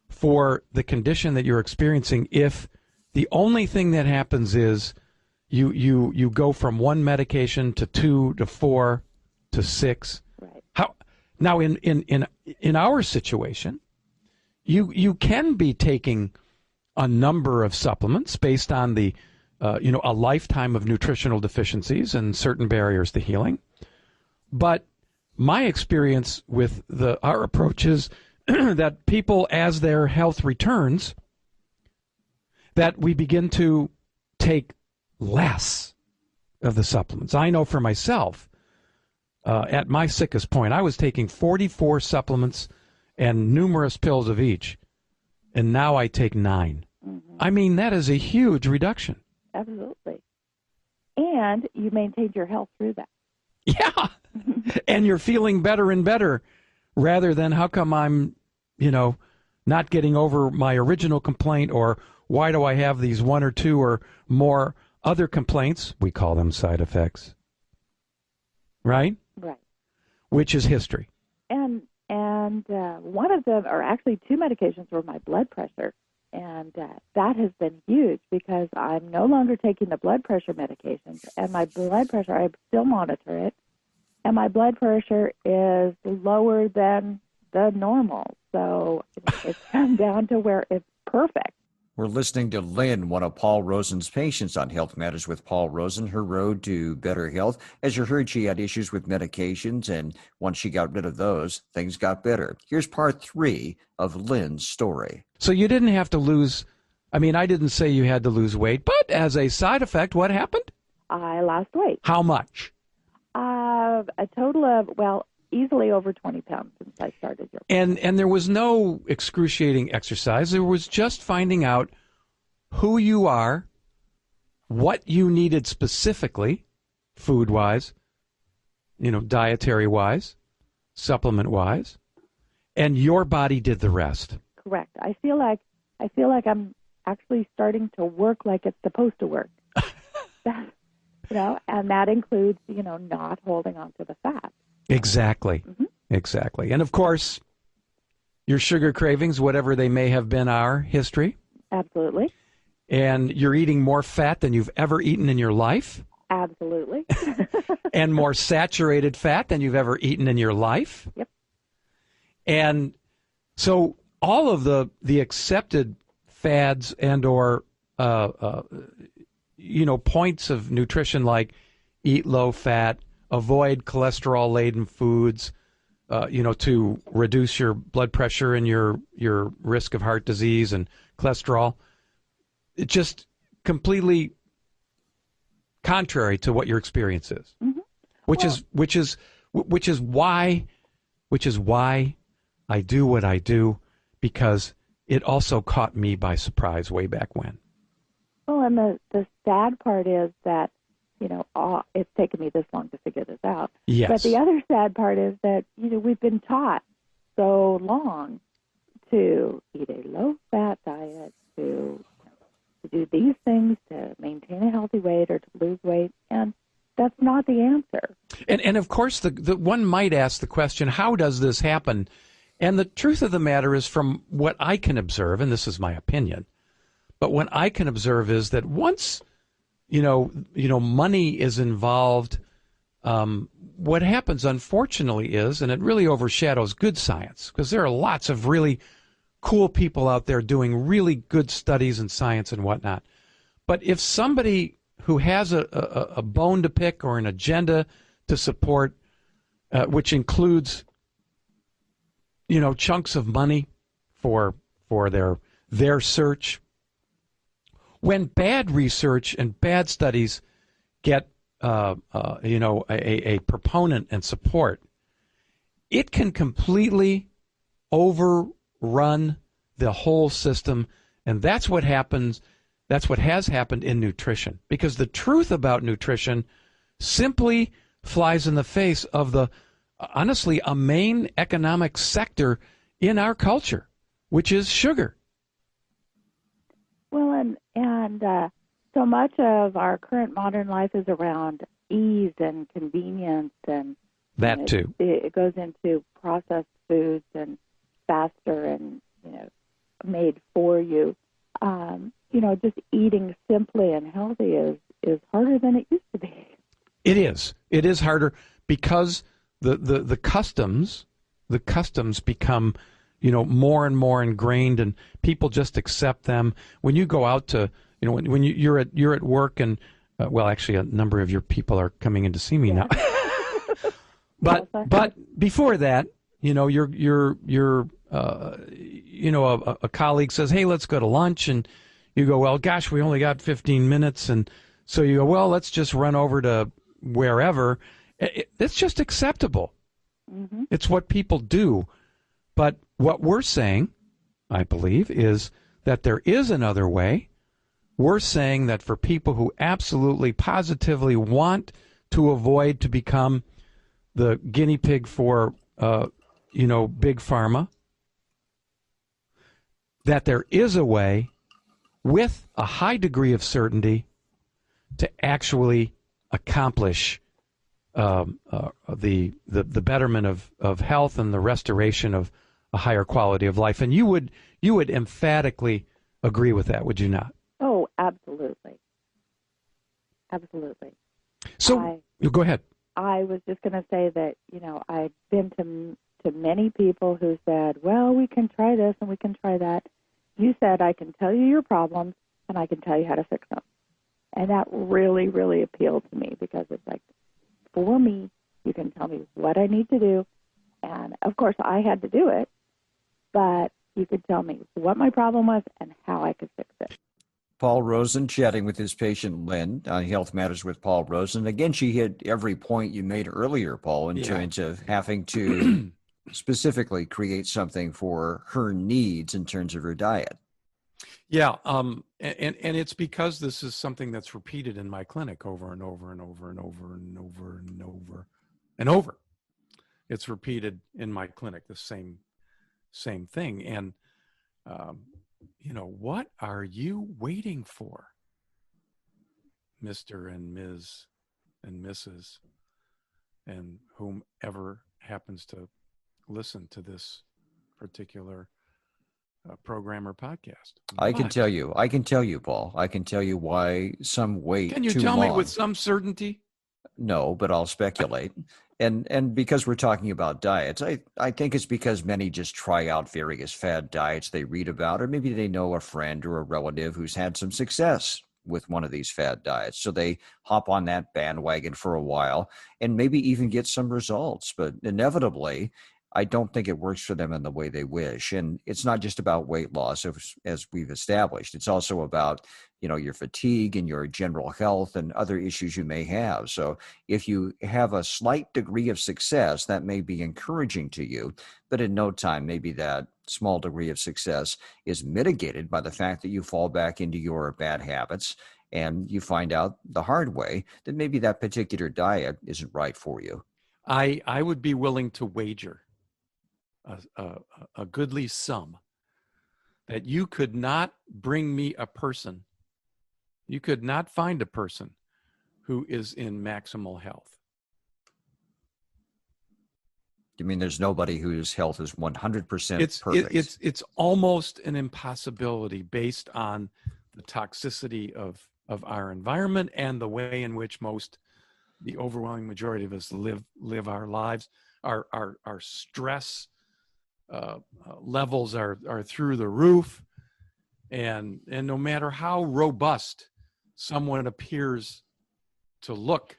[SPEAKER 3] for the condition that you're experiencing if the only thing that happens is you go from 1 medication to 2 to 4 to 6?
[SPEAKER 4] Right.
[SPEAKER 3] How now in our situation, you can be taking a number of supplements based on the a lifetime of nutritional deficiencies and certain barriers to healing. But my experience with our approach is that people, as their health returns, that we begin to take less of the supplements. I know for myself, at my sickest point, I was taking 44 supplements and numerous pills of each, and now I take 9.
[SPEAKER 4] Mm-hmm.
[SPEAKER 3] I mean, that is a huge reduction.
[SPEAKER 4] Absolutely. And you maintained your health through that.
[SPEAKER 3] Yeah. And you're feeling better and better rather than how come I'm, not getting over my original complaint, or why do I have these 1 or 2 or more other complaints? We call them side effects. Right?
[SPEAKER 4] Right.
[SPEAKER 3] Which is history.
[SPEAKER 4] And one of them, or actually 2 medications, were my blood pressure. And that has been huge because I'm no longer taking the blood pressure medications. And my blood pressure, I still monitor it, and my blood pressure is lower than the normal. So it's come down to where it's perfect.
[SPEAKER 2] We're listening to Lynn, one of Paul Rosen's patients on Health Matters with Paul Rosen, her road to better health. As you heard, she had issues with medications, and once she got rid of those, things got better. Here's part 3 of Lynn's story.
[SPEAKER 3] So you didn't have to lose, I didn't say you had to lose weight, but as a side effect, what happened?
[SPEAKER 4] I lost weight.
[SPEAKER 3] How much?
[SPEAKER 4] A total of, easily over 20 pounds since I started your
[SPEAKER 3] program. And there was no excruciating exercise. There was just finding out who you are, what you needed specifically, food-wise, dietary-wise, supplement-wise, and your body did the rest.
[SPEAKER 4] Correct. I feel like I'm actually starting to work like it's supposed to work. And that includes, not holding on to the fat.
[SPEAKER 3] Exactly.
[SPEAKER 4] Mm-hmm.
[SPEAKER 3] Exactly. And of course, your sugar cravings, whatever they may have been, are history.
[SPEAKER 4] Absolutely.
[SPEAKER 3] And you're eating more fat than you've ever eaten in your life.
[SPEAKER 4] Absolutely.
[SPEAKER 3] And more saturated fat than you've ever eaten in your life.
[SPEAKER 4] Yep.
[SPEAKER 3] And so all of the accepted fads and or points of nutrition, like eat low fat, avoid cholesterol-laden foods, to reduce your blood pressure and your risk of heart disease and cholesterol. It's just completely contrary to what your experience is,
[SPEAKER 4] mm-hmm.
[SPEAKER 3] which is why I do what I do, because it also caught me by surprise way back when.
[SPEAKER 4] Well, and the sad part is that, it's taken me this long to figure this out.
[SPEAKER 3] Yes.
[SPEAKER 4] But the other sad part is that, we've been taught so long to eat a low-fat diet, to do these things to maintain a healthy weight or to lose weight, and that's not the answer.
[SPEAKER 3] And of course, the one might ask the question, how does this happen? And the truth of the matter is, from what I can observe, and this is my opinion, But what I can observe is that once, money is involved, what happens, unfortunately, is, and it really overshadows good science, because there are lots of really cool people out there doing really good studies in science and whatnot. But if somebody who has a bone to pick or an agenda to support, which includes, chunks of money for their search, when bad research and bad studies get a proponent and support, it can completely overrun the whole system, and that's what happens. That's what has happened in nutrition, because the truth about nutrition simply flies in the face of honestly, a main economic sector in our culture, which is sugar.
[SPEAKER 4] Well, and so much of our current modern life is around ease and convenience, and
[SPEAKER 3] that too.
[SPEAKER 4] It goes into processed foods and faster and made for you. Just eating simply and healthy is harder than it used to be.
[SPEAKER 3] It is. It is harder because the customs become more and more ingrained, and people just accept them. When you go out to when you're at work, and well, actually, a number of your people are coming in to see me now. but before that, a colleague says, "Hey, let's go to lunch," and you go, "Well, gosh, we only got 15 minutes," and so you go, "Well, let's just run over to wherever." It's just acceptable.
[SPEAKER 4] Mm-hmm.
[SPEAKER 3] It's what people do. But what we're saying, I believe, is that there is another way. We're saying that for people who absolutely, positively want to avoid to become the guinea pig for, big pharma, that there is a way with a high degree of certainty to actually accomplish the betterment of health and the restoration of a higher quality of life. And you would emphatically agree with that, would you not?
[SPEAKER 4] Oh, absolutely. Absolutely.
[SPEAKER 3] So, go ahead.
[SPEAKER 4] I was just going to say that, I've been to many people who said, well, we can try this and we can try that. You said, I can tell you your problems and I can tell you how to fix them. And that really, really appealed to me, because it's like, for me, you can tell me what I need to do. And, of course, I had to do it, but you could tell me what my problem was and how I could fix it.
[SPEAKER 2] Paul Rosen chatting with his patient Lynn on Health Matters with Paul Rosen. Again, she hit every point you made earlier, Paul, in terms of having to specifically create something for her needs in terms of her diet.
[SPEAKER 1] Yeah, and it's because this is something that's repeated in my clinic over and over and over and over and over and over and over. It's repeated in my clinic, the same thing. And what are you waiting for, Mr. and Ms. and Mrs. and whomever happens to listen to this particular program or podcast?
[SPEAKER 2] I can tell you, Paul. I can tell you why some wait.
[SPEAKER 1] Can you
[SPEAKER 2] too
[SPEAKER 1] tell
[SPEAKER 2] long.
[SPEAKER 1] me with some certainty?
[SPEAKER 2] No, but I'll speculate. And because we're talking about diets, I think it's because many just try out various fad diets they read about, or maybe they know a friend or a relative who's had some success with one of these fad diets. So they hop on that bandwagon for a while and maybe even get some results. But inevitably, I don't think it works for them in the way they wish. And it's not just about weight loss, as we've established. It's also about, your fatigue and your general health and other issues you may have. So if you have a slight degree of success, that may be encouraging to you, but in no time, maybe that small degree of success is mitigated by the fact that you fall back into your bad habits and you find out the hard way that maybe that particular diet isn't right for you.
[SPEAKER 1] I would be willing to wager a goodly sum that you could not bring me a person, you could not find a person who is in maximal health.
[SPEAKER 2] You mean there's nobody whose health is 100% perfect?
[SPEAKER 1] It's almost an impossibility based on the toxicity of our environment and the way in which the overwhelming majority of us live our lives. Our stress levels are through the roof, and no matter how robust someone appears to look,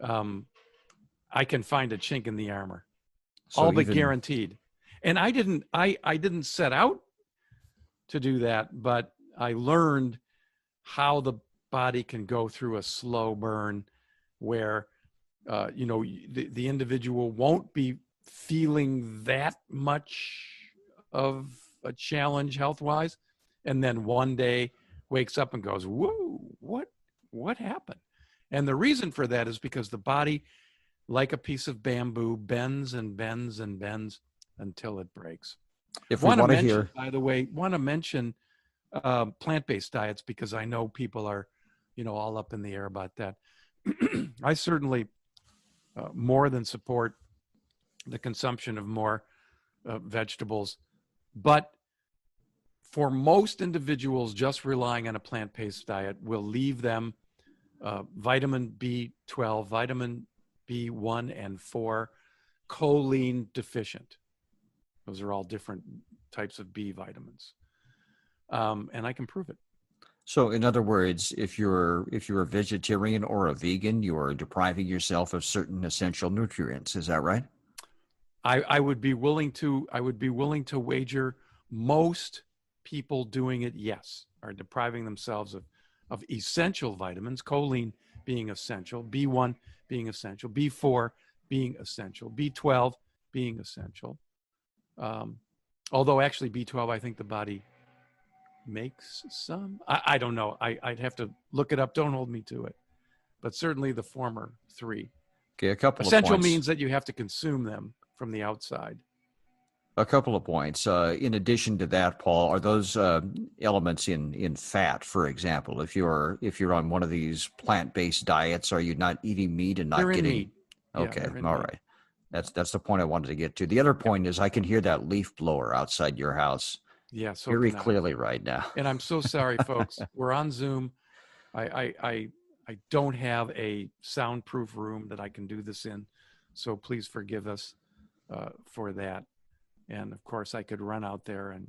[SPEAKER 1] I can find a chink in the armor, all but guaranteed. And I didn't set out to do that, but I learned how the body can go through a slow burn where the individual won't be feeling that much of a challenge health-wise, and then one day wakes up and goes, whoa, what happened? And the reason for that is because the body, like a piece of bamboo, bends and bends and bends until it breaks.
[SPEAKER 2] If we want to hear,
[SPEAKER 1] by the way, plant-based diets, because I know people are, all up in the air about that. I certainly more than support the consumption of more vegetables, but for most individuals, just relying on a plant-based diet will leave them vitamin B12, vitamin B1 and 4, choline deficient. Those are all different types of B vitamins, and I can prove it.
[SPEAKER 2] So, in other words, if you're a vegetarian or a vegan, you are depriving yourself of certain essential nutrients. Is that right?
[SPEAKER 1] I would be willing to wager most people doing it, yes, are depriving themselves of essential vitamins, choline being essential, B1 being essential, B4 being essential, B12 being essential. Although actually B12, I think the body makes some. I don't know. I'd have to look it up. Don't hold me to it. But certainly the former three.
[SPEAKER 2] Okay, a couple
[SPEAKER 1] essential
[SPEAKER 2] of points.
[SPEAKER 1] Means that you have to consume them from the outside.
[SPEAKER 2] A couple of points. In addition to that, Paul, are those elements in fat, for example? If you're on one of these plant-based diets, are you not eating meat and not
[SPEAKER 1] they're
[SPEAKER 2] getting?
[SPEAKER 1] In meat.
[SPEAKER 2] Okay,
[SPEAKER 1] yeah,
[SPEAKER 2] all right. That's the point I wanted to get to. The other point is I can hear that leaf blower outside your house.
[SPEAKER 1] Yeah, so
[SPEAKER 2] very clearly right now.
[SPEAKER 1] And I'm so sorry, folks. We're on Zoom. I don't have a soundproof room that I can do this in, so please forgive us for that. And of course, I could run out there and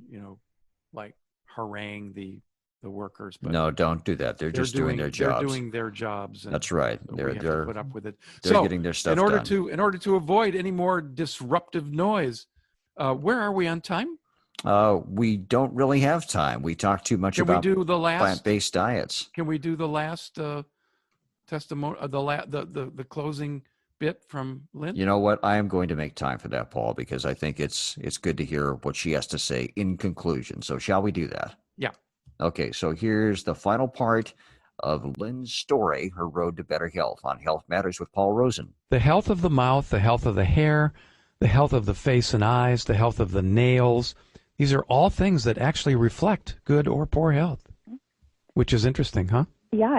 [SPEAKER 1] harangue the workers. But
[SPEAKER 2] no, don't do that. They're just doing their jobs.
[SPEAKER 1] They're doing their jobs. And
[SPEAKER 2] that's right.
[SPEAKER 1] So they're put up with it.
[SPEAKER 2] They're getting their stuff done.
[SPEAKER 1] In order to avoid any more disruptive noise, where are we on time?
[SPEAKER 2] We don't really have time. We talk too much about plant-based diets.
[SPEAKER 1] Can we do the last testimony, the closing bit from Lynn?
[SPEAKER 2] You know what? I am going to make time for that, Paul, because I think it's good to hear what she has to say in conclusion. So shall we do that?
[SPEAKER 1] Yeah.
[SPEAKER 2] Okay, so here's the final part of Lynn's story, her road to better health on Health Matters with Paul Rosen.
[SPEAKER 3] The health of the mouth, the health of the hair, the health of the face and eyes, the health of the nails. These are all things that actually reflect good or poor health, which is interesting, huh?
[SPEAKER 4] Yeah,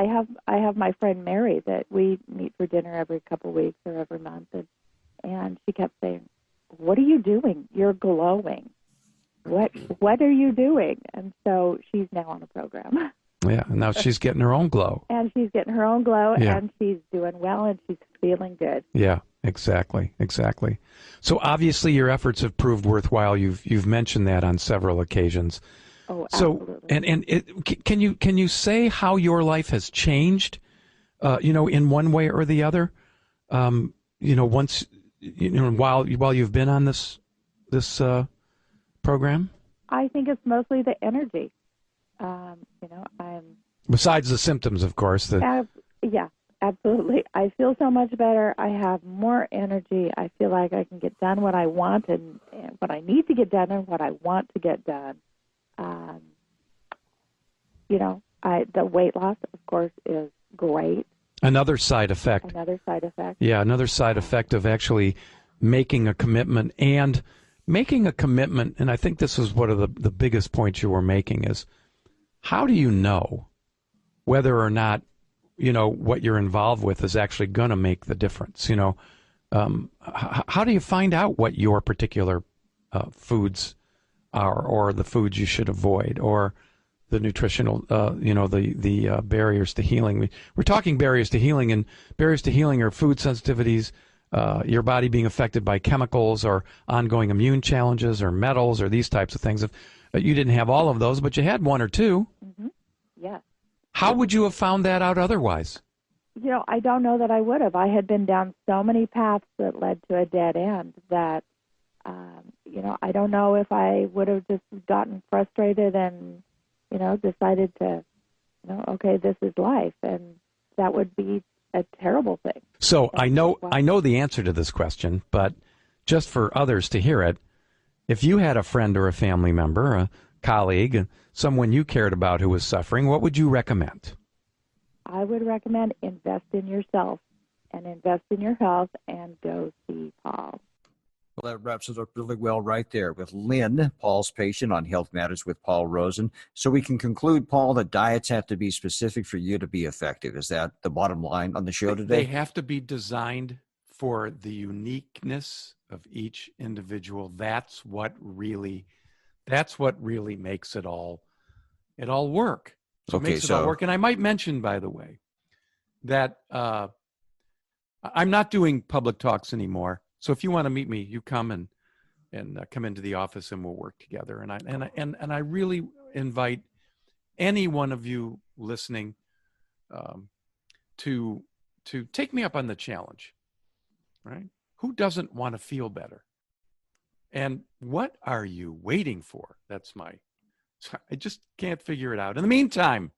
[SPEAKER 4] I have my friend Mary that we meet for dinner every couple of weeks or every month, and she kept saying, "What are you doing? You're glowing. What are you doing?" And so she's now on a program.
[SPEAKER 3] Yeah, now she's getting her own glow.
[SPEAKER 4] And she's getting her own glow, and she's doing well, and she's feeling good.
[SPEAKER 3] Yeah, exactly. So obviously your efforts have proved worthwhile. You've mentioned that on several occasions.
[SPEAKER 4] Oh, absolutely.
[SPEAKER 3] So, can you say how your life has changed, in one way or the other, once, while you've been on this program?
[SPEAKER 4] I think it's mostly the energy.
[SPEAKER 3] Besides the symptoms, of course.
[SPEAKER 4] Yeah, absolutely. I feel so much better. I have more energy. I feel like I can get done what I want and what I need to get done and what I want to get done. The weight loss, of course, is great.
[SPEAKER 3] Another side effect. Yeah, another side effect of actually making a commitment. And I think this is one of the biggest points you were making is, how do you know whether or not, what you're involved with is actually going to make the difference? How do you find out what your particular foods are, or the foods you should avoid, or the nutritional, the barriers to healing. We're talking barriers to healing, and barriers to healing are food sensitivities, your body being affected by chemicals or ongoing immune challenges or metals or these types of things. If you didn't have all of those, but you had one or two,
[SPEAKER 4] Yes.
[SPEAKER 3] how would you have found that out otherwise?
[SPEAKER 4] I don't know that I would have. I had been down so many paths that led to a dead end that, I don't know if I would have just gotten frustrated and, decided to, okay, this is life. And that would be a terrible thing.
[SPEAKER 3] So I know the answer to this question, but just for others to hear it, if you had a friend or a family member, a colleague, someone you cared about who was suffering, what would you recommend?
[SPEAKER 4] I would recommend invest in yourself and invest in your health and go see Paul.
[SPEAKER 2] Well, that wraps it up really well right there with Lynn, Paul's patient on Health Matters with Paul Rosen. So we can conclude, Paul, that diets have to be specific for you to be effective. Is that the bottom line on the show today?
[SPEAKER 1] They have to be designed for the uniqueness of each individual. That's what really makes it all work. So it makes it all work. And I might mention, by the way, that I'm not doing public talks anymore. So if you want to meet me, you come and come into the office and we'll work together. And I really invite any one of you listening to take me up on the challenge. Right? Who doesn't want to feel better? And what are you waiting for? I just can't figure it out. In the meantime,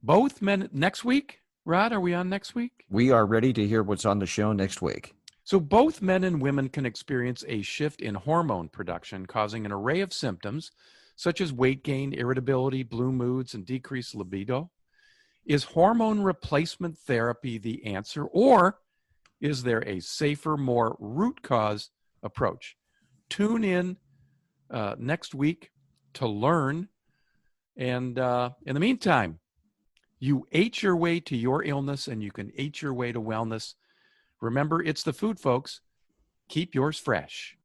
[SPEAKER 1] both men next week. Rod, are we on next week?
[SPEAKER 2] We are ready to hear what's on the show next week.
[SPEAKER 1] So both men and women can experience a shift in hormone production, causing an array of symptoms such as weight gain, irritability, blue moods, and decreased libido. Is hormone replacement therapy the answer, or is there a safer, more root cause approach? Tune in next week to learn. And in the meantime, you ate your way to your illness, and you can eat your way to wellness. Remember, it's the food, folks. Keep yours fresh.